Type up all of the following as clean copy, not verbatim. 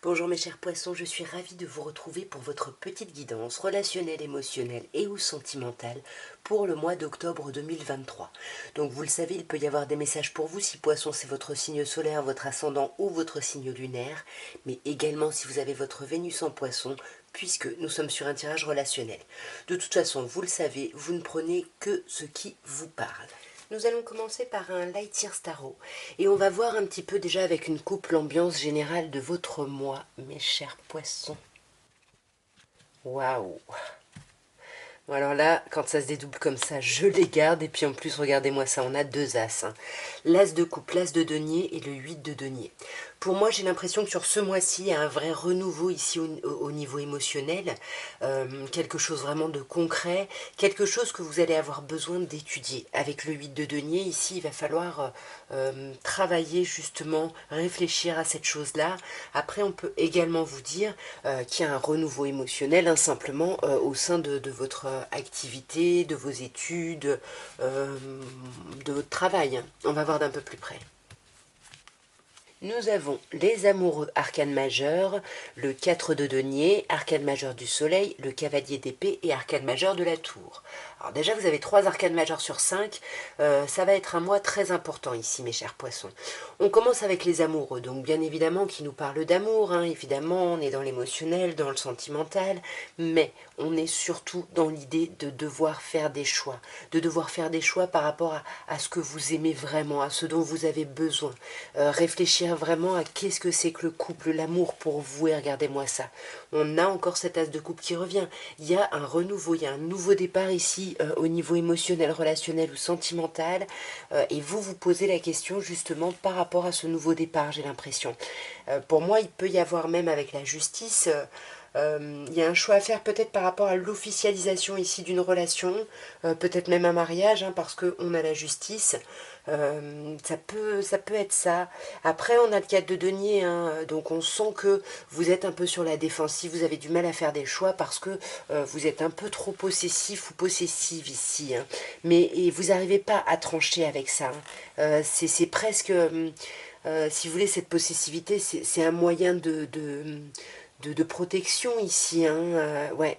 Bonjour mes chers poissons, je suis ravie de vous retrouver pour votre petite guidance relationnelle, émotionnelle et ou sentimentale pour le mois d'octobre 2023. Donc vous le savez, il peut y avoir des messages pour vous si poisson c'est votre signe solaire, votre ascendant ou votre signe lunaire, mais également si vous avez votre Vénus en poisson, puisque nous sommes sur un tirage relationnel. De toute façon, vous le savez, vous ne prenez que ce qui vous parle. Nous allons commencer par un Light Year Tarot et on va voir un petit peu déjà avec une coupe l'ambiance générale de votre mois, mes chers poissons. Waouh! Bon alors là, quand ça se dédouble comme ça, je les garde et puis en plus, regardez-moi ça, on a deux as. L'as de coupe, l'as de denier et le 8 de denier. Pour moi, j'ai l'impression que sur ce mois-ci, il y a un vrai renouveau ici au niveau émotionnel, quelque chose vraiment de concret, quelque chose que vous allez avoir besoin d'étudier. Avec le 8 de denier, ici, il va falloir travailler justement, réfléchir à cette chose-là. Après, on peut également vous dire qu'il y a un renouveau émotionnel, hein, simplement au sein de votre activité, de vos études, de votre travail. On va voir d'un peu plus près. Nous avons les amoureux arcane majeur, le 4 de denier, arcane majeur du soleil, le cavalier d'épée et arcane majeur de la tour. Alors déjà vous avez 3 arcanes majeurs sur 5, ça va être un mois très important ici mes chers poissons. On commence avec les amoureux, donc bien évidemment qui nous parlent d'amour, hein, évidemment on est dans l'émotionnel, dans le sentimental, mais on est surtout dans l'idée de devoir faire des choix, par rapport à ce que vous aimez vraiment, à ce dont vous avez besoin, réfléchir vraiment à qu'est-ce que c'est que le couple, l'amour pour vous, et regardez-moi ça. On a encore cet as de coupe qui revient. Il y a un renouveau, il y a un nouveau départ ici au niveau émotionnel, relationnel ou sentimental. Et vous vous posez la question justement par rapport à ce nouveau départ, j'ai l'impression. Pour moi, il peut y avoir même avec la justice... il y a un choix à faire peut-être par rapport à l'officialisation ici d'une relation, peut-être même un mariage, hein, parce qu'on a la justice. Ça peut être ça. Après, on a le 4 de denier, hein, donc on sent que vous êtes un peu sur la défensive, vous avez du mal à faire des choix parce que vous êtes un peu trop possessif ou possessive ici. Hein. Mais et vous n'arrivez pas à trancher avec ça. Hein. C'est presque... si vous voulez, cette possessivité, c'est un moyen de protection ici. Hein, ouais.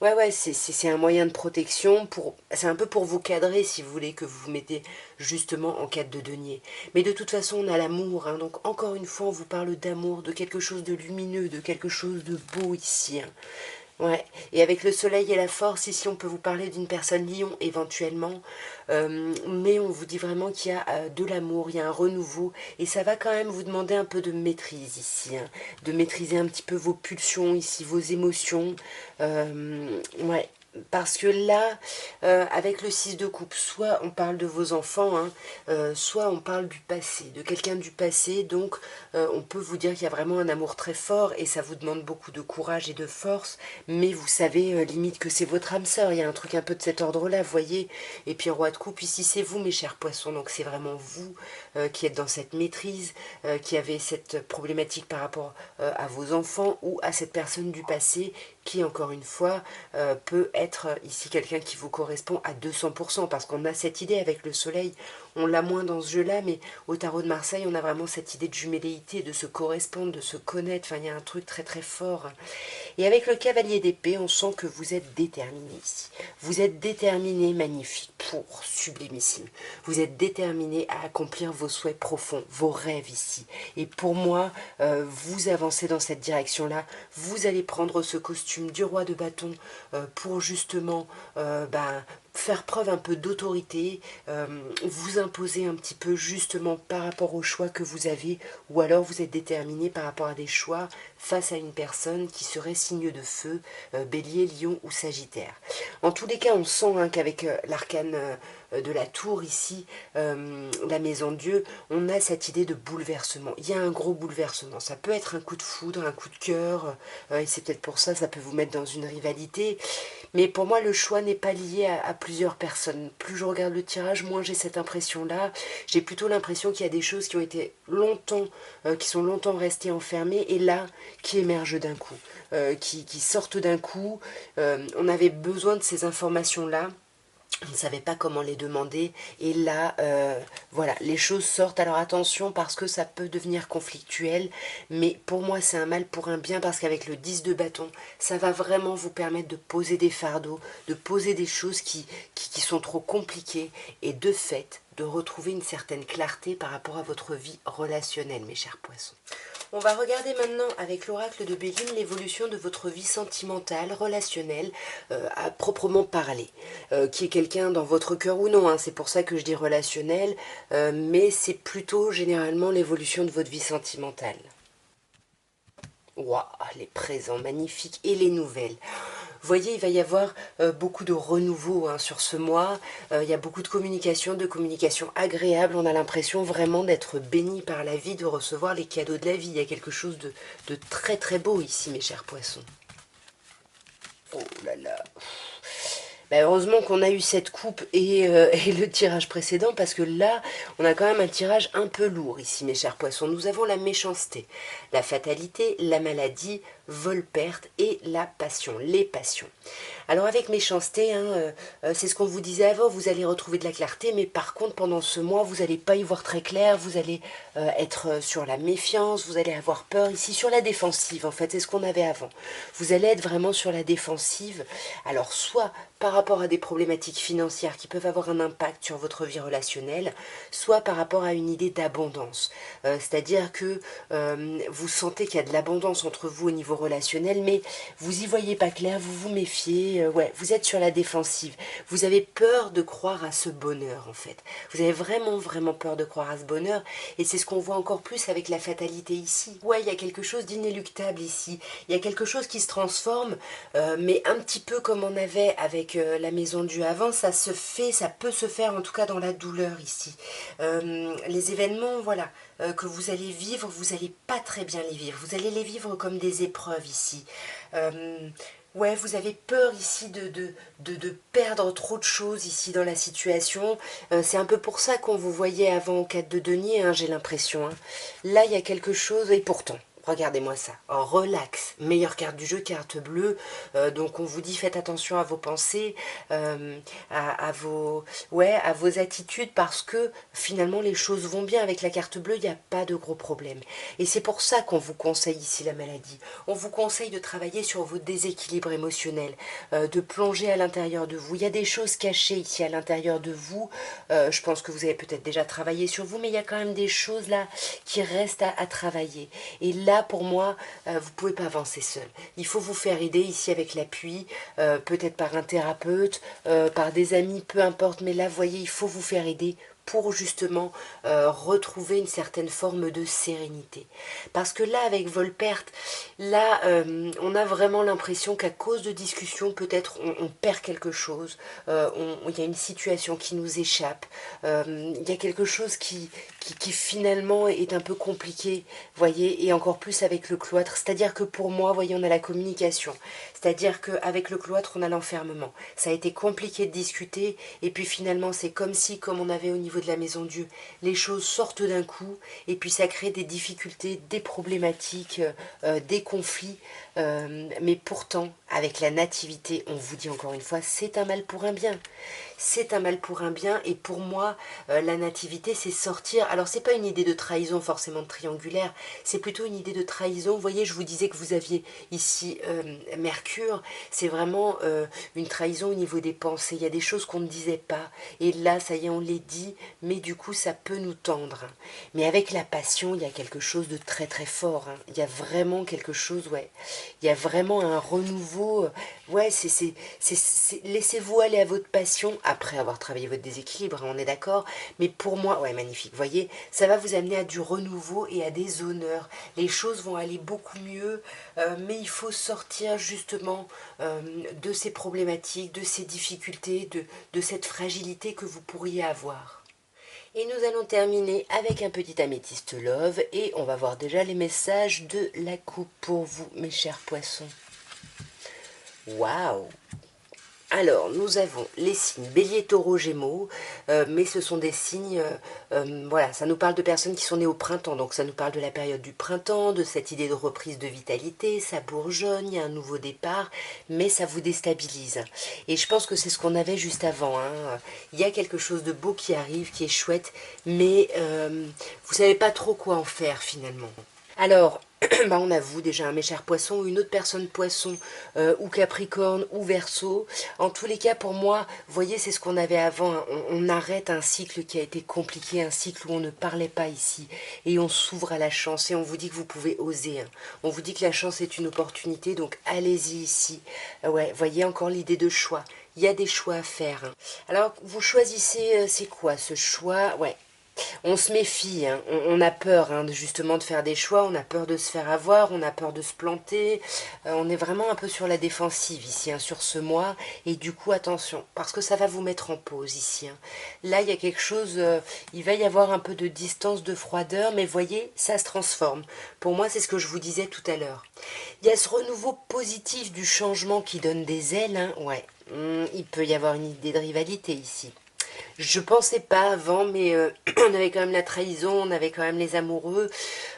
Ouais, c'est un moyen de protection. C'est un peu pour vous cadrer, si vous voulez, que vous vous mettez justement en 4 de denier. Mais de toute façon, on a l'amour. Hein, donc, encore une fois, on vous parle d'amour, de quelque chose de lumineux, de quelque chose de beau ici. Hein. Ouais, et avec le soleil et la force, ici on peut vous parler d'une personne lion éventuellement, mais on vous dit vraiment qu'il y a de l'amour, il y a un renouveau, et ça va quand même vous demander un peu de maîtrise ici, hein, de maîtriser un petit peu vos pulsions ici, vos émotions, ouais. Parce que là, avec le 6 de coupe, soit on parle de vos enfants, hein, soit on parle du passé, de quelqu'un du passé, donc on peut vous dire qu'il y a vraiment un amour très fort et ça vous demande beaucoup de courage et de force, mais vous savez limite que c'est votre âme sœur, il y a un truc un peu de cet ordre-là, vous voyez. Et puis roi de coupe, ici c'est vous mes chers poissons, donc c'est vraiment vous qui êtes dans cette maîtrise, qui avez cette problématique par rapport à vos enfants ou à cette personne du passé qui, encore une fois, peut être ici quelqu'un qui vous correspond à 200%, parce qu'on a cette idée avec le soleil, on l'a moins dans ce jeu-là, mais au tarot de Marseille, on a vraiment cette idée de jumelléité, de se correspondre, de se connaître, enfin, il y a un truc très très fort. Et avec le cavalier d'épée, on sent que vous êtes déterminé ici. Vous êtes déterminé, magnifique, pour sublimissime. Vous êtes déterminé à accomplir vos souhaits profonds, vos rêves ici. Et pour moi, vous avancez dans cette direction-là. Vous allez prendre ce costume du roi de bâton pour justement faire preuve un peu d'autorité, vous imposer un petit peu justement par rapport aux choix que vous avez, ou alors vous êtes déterminé par rapport à des choix face à une personne qui serait signe de feu, bélier, lion ou sagittaire. En tous les cas, on sent hein, qu'avec l'arcane de la tour ici, la maison de Dieu, on a cette idée de bouleversement. Il y a un gros bouleversement. Ça peut être un coup de foudre, un coup de cœur, et c'est peut-être pour ça, ça peut vous mettre dans une rivalité. Mais pour moi, le choix n'est pas lié à plusieurs personnes. Plus je regarde le tirage, moins j'ai cette impression-là. J'ai plutôt l'impression qu'il y a des choses qui ont été longtemps, qui sont longtemps restées enfermées, et là, qui émergent d'un coup, qui sortent d'un coup. On avait besoin de ces informations-là. on ne savait pas comment les demander, et là, voilà, les choses sortent. Alors attention, parce que ça peut devenir conflictuel, mais pour moi c'est un mal pour un bien, parce qu'avec le 10 de bâton, ça va vraiment vous permettre de poser des fardeaux, de poser des choses qui sont trop compliquées, et de fait, de retrouver une certaine clarté par rapport à votre vie relationnelle, mes chers poissons. On va regarder maintenant avec l'oracle de Béline l'évolution de votre vie sentimentale, relationnelle, à proprement parler. Qui est quelqu'un dans votre cœur ou non, hein, c'est pour ça que je dis relationnel, mais c'est plutôt généralement l'évolution de votre vie sentimentale. Waouh, les présents magnifiques et les nouvelles. Vous voyez, il va y avoir beaucoup de renouveau hein, sur ce mois. Il y a beaucoup de communication agréable. On a l'impression vraiment d'être béni par la vie, de recevoir les cadeaux de la vie. Il y a quelque chose de très très beau ici, mes chers poissons. Oh là là. Ben heureusement qu'on a eu cette coupe et le tirage précédent, parce que là, on a quand même un tirage un peu lourd ici, mes chers poissons. Nous avons la méchanceté, la fatalité, la maladie, vol-perte et la passion, les passions. Alors avec méchanceté, hein, c'est ce qu'on vous disait avant, vous allez retrouver de la clarté, mais par contre pendant ce mois, vous n'allez pas y voir très clair, vous allez être sur la méfiance, vous allez avoir peur ici, sur la défensive en fait, c'est ce qu'on avait avant. Vous allez être vraiment sur la défensive, alors soit par rapport à des problématiques financières qui peuvent avoir un impact sur votre vie relationnelle, soit par rapport à une idée d'abondance. C'est-à-dire que vous sentez qu'il y a de l'abondance entre vous au niveau relationnel, mais vous n'y voyez pas clair, vous vous méfiez, ouais, vous êtes sur la défensive. Vous avez peur de croire à ce bonheur, en fait. Vous avez vraiment, vraiment peur de croire à ce bonheur, et c'est ce qu'on voit encore plus avec la fatalité ici. Ouais, il y a quelque chose d'inéluctable ici. Il y a quelque chose qui se transforme, mais un petit peu comme on avait avec la maison du avant, ça se fait, ça peut se faire en tout cas dans la douleur ici. Les événements, voilà, que vous allez vivre, vous n'allez pas très bien les vivre. Vous allez les vivre comme des épreuves ici. Ouais, vous avez peur ici de perdre trop de choses ici dans la situation. C'est un peu pour ça qu'on vous voyait avant au 4 de denier, hein, j'ai l'impression. Hein. Là, il y a quelque chose, et pourtant, regardez-moi ça. Oh, relax. Meilleure carte du jeu, carte bleue. Donc on vous dit faites attention à vos pensées, à vos, ouais, à vos attitudes, parce que finalement les choses vont bien. Avec la carte bleue, il n'y a pas de gros problèmes. Et c'est pour ça qu'on vous conseille ici la maladie. On vous conseille de travailler sur vos déséquilibres émotionnels, de plonger à l'intérieur de vous. Il y a des choses cachées ici à l'intérieur de vous. Je pense que vous avez peut-être déjà travaillé sur vous, mais il y a quand même des choses là qui restent à travailler. Et là, pour moi, vous ne pouvez pas avancer seul. Il faut vous faire aider ici avec l'appui, peut-être par un thérapeute, par des amis, peu importe. Mais là, vous voyez, il faut vous faire aider pour justement retrouver une certaine forme de sérénité. Parce que là, avec Volperte, là, on a vraiment l'impression qu'à cause de discussions, peut-être on perd quelque chose, il y a une situation qui nous échappe, il y a quelque chose qui finalement est un peu compliqué, voyez, et encore plus avec le cloître. C'est-à-dire que pour moi, voyez, on a la communication. C'est-à-dire qu'avec le cloître, on a l'enfermement. Ça a été compliqué de discuter, et puis finalement, c'est comme si, comme on avait au niveau de la maison Dieu, les choses sortent d'un coup, et puis ça crée des difficultés, des problématiques, des conflits. Mais pourtant, avec la nativité, on vous dit encore une fois, c'est un mal pour un bien. C'est un mal pour un bien, et pour moi, la nativité, c'est sortir. Alors, c'est pas une idée de trahison forcément triangulaire, c'est plutôt une idée de trahison. Vous voyez, je vous disais que vous aviez ici Mercure, c'est vraiment une trahison au niveau des pensées. Il y a des choses qu'on ne disait pas, et là, ça y est, on les dit, mais du coup, ça peut nous tendre. Mais avec la passion, il y a quelque chose de très très fort. Hein. Il y a vraiment quelque chose, ouais. Il y a vraiment un renouveau. Ouais, laissez-vous aller à votre passion après avoir travaillé votre déséquilibre, hein, on est d'accord. Mais pour moi, ouais, magnifique. Vous voyez, ça va vous amener à du renouveau et à des honneurs. Les choses vont aller beaucoup mieux, mais il faut sortir justement de ces problématiques, de ces difficultés, de cette fragilité que vous pourriez avoir. Et nous allons terminer avec un petit améthyste love, et on va voir déjà les messages de la coupe pour vous, mes chers poissons. Waouh! Alors, nous avons les signes Bélier, Taureau, Gémeaux, mais ce sont des signes, voilà, ça nous parle de personnes qui sont nées au printemps, donc ça nous parle de la période du printemps, de cette idée de reprise de vitalité, ça bourgeonne, il y a un nouveau départ, mais ça vous déstabilise. Et je pense que c'est ce qu'on avait juste avant, hein. Il y a quelque chose de beau qui arrive, qui est chouette, mais vous savez pas trop quoi en faire finalement. Alors, bah on avoue déjà, mes chers poissons, ou une autre personne poisson, ou capricorne, ou verseau. En tous les cas, pour moi, vous voyez, c'est ce qu'on avait avant. Hein. On arrête un cycle qui a été compliqué, un cycle où on ne parlait pas ici. Et on s'ouvre à la chance. Et on vous dit que vous pouvez oser. Hein. On vous dit que la chance est une opportunité, donc allez-y ici. Ouais, voyez encore l'idée de choix. Il y a des choix à faire. Hein. Alors, vous choisissez, c'est quoi ce choix? Ouais. On se méfie, hein. On a peur hein, justement de faire des choix, on a peur de se faire avoir, on a peur de se planter. On est vraiment un peu sur la défensive ici, hein, sur ce mois. Et du coup, attention, parce que ça va vous mettre en pause ici. Hein. Là, il y a quelque chose, il va y avoir un peu de distance, de froideur, mais voyez, ça se transforme. Pour moi, c'est ce que je vous disais tout à l'heure. Il y a ce renouveau positif du changement qui donne des ailes, hein. Ouais. Il peut y avoir une idée de rivalité ici. Je pensais pas avant, mais on avait quand même la trahison, on avait quand même les amoureux.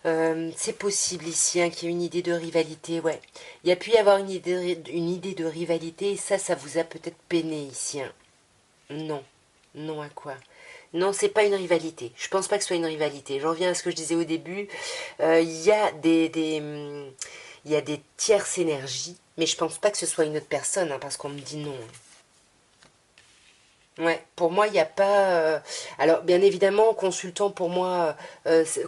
C'est possible ici hein, qu'il y ait une idée de rivalité, ouais. Il y a pu y avoir une idée de rivalité, et ça vous a peut-être peiné ici. Hein. Non. Non à quoi? Non, c'est pas une rivalité. Je pense pas que ce soit une rivalité. J'en viens à ce que je disais au début. Il y a il y a des tierces énergies, mais je pense pas que ce soit une autre personne, hein, parce qu'on me dit non. Ouais, pour moi, il n'y a pas. Alors, bien évidemment, consultant, pour moi,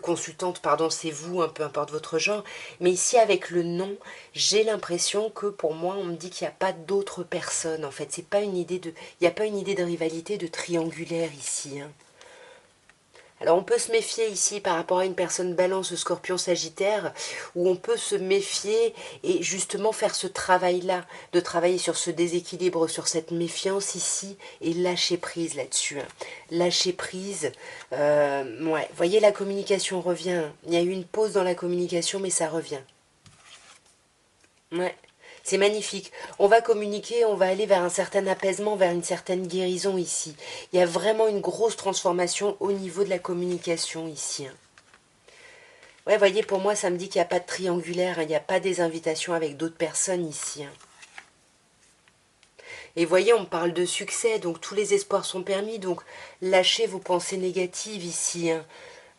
consultante, pardon, c'est vous, hein, peu importe votre genre. Mais ici, avec le nom, j'ai l'impression que pour moi, on me dit qu'il n'y a pas d'autres personnes. En fait, c'est pas une idée de. Il n'y a pas une idée de rivalité, de triangulaire ici. Hein. Alors on peut se méfier ici par rapport à une personne balance, scorpion, sagittaire, où on peut se méfier et justement faire ce travail-là, de travailler sur ce déséquilibre, sur cette méfiance ici et lâcher prise là-dessus. Hein. Lâcher prise, ouais, voyez la communication revient. Il y a eu une pause dans la communication mais ça revient. Ouais. C'est magnifique. On va communiquer, on va aller vers un certain apaisement, vers une certaine guérison ici. Il y a vraiment une grosse transformation au niveau de la communication ici. Hein. Ouais, voyez, pour moi, ça me dit qu'il n'y a pas de triangulaire, hein, il n'y a pas des invitations avec d'autres personnes ici. Hein. Et voyez, on parle de succès, donc tous les espoirs sont permis, donc lâchez vos pensées négatives ici. Hein.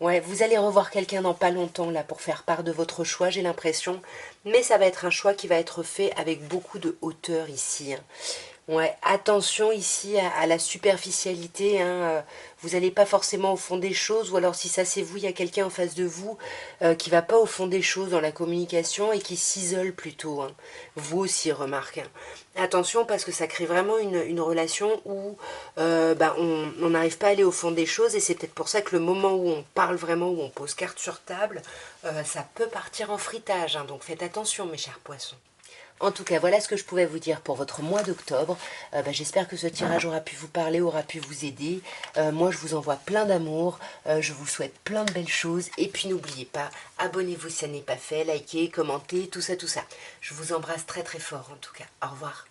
Ouais, vous allez revoir quelqu'un dans pas longtemps là pour faire part de votre choix, j'ai l'impression. Mais ça va être un choix qui va être fait avec beaucoup de hauteur ici. Hein. Ouais, attention ici à la superficialité. Hein, vous n'allez pas forcément au fond des choses, ou alors si ça c'est vous, il y a quelqu'un en face de vous qui va pas au fond des choses dans la communication et qui s'isole plutôt. Hein. Vous aussi, remarque. Hein. Attention parce que ça crée vraiment une relation où bah, on n'arrive pas à aller au fond des choses et c'est peut-être pour ça que le moment où on parle vraiment, où on pose carte sur table, ça peut partir en fritage. Hein, donc faites attention mes chers poissons. En tout cas, voilà ce que je pouvais vous dire pour votre mois d'octobre. Bah, j'espère que ce tirage aura pu vous parler, aura pu vous aider. Moi, je vous envoie plein d'amour. Je vous souhaite plein de belles choses. Et puis, n'oubliez pas, abonnez-vous si ça n'est pas fait, likez, commentez, tout ça, tout ça. Je vous embrasse très très fort en tout cas. Au revoir.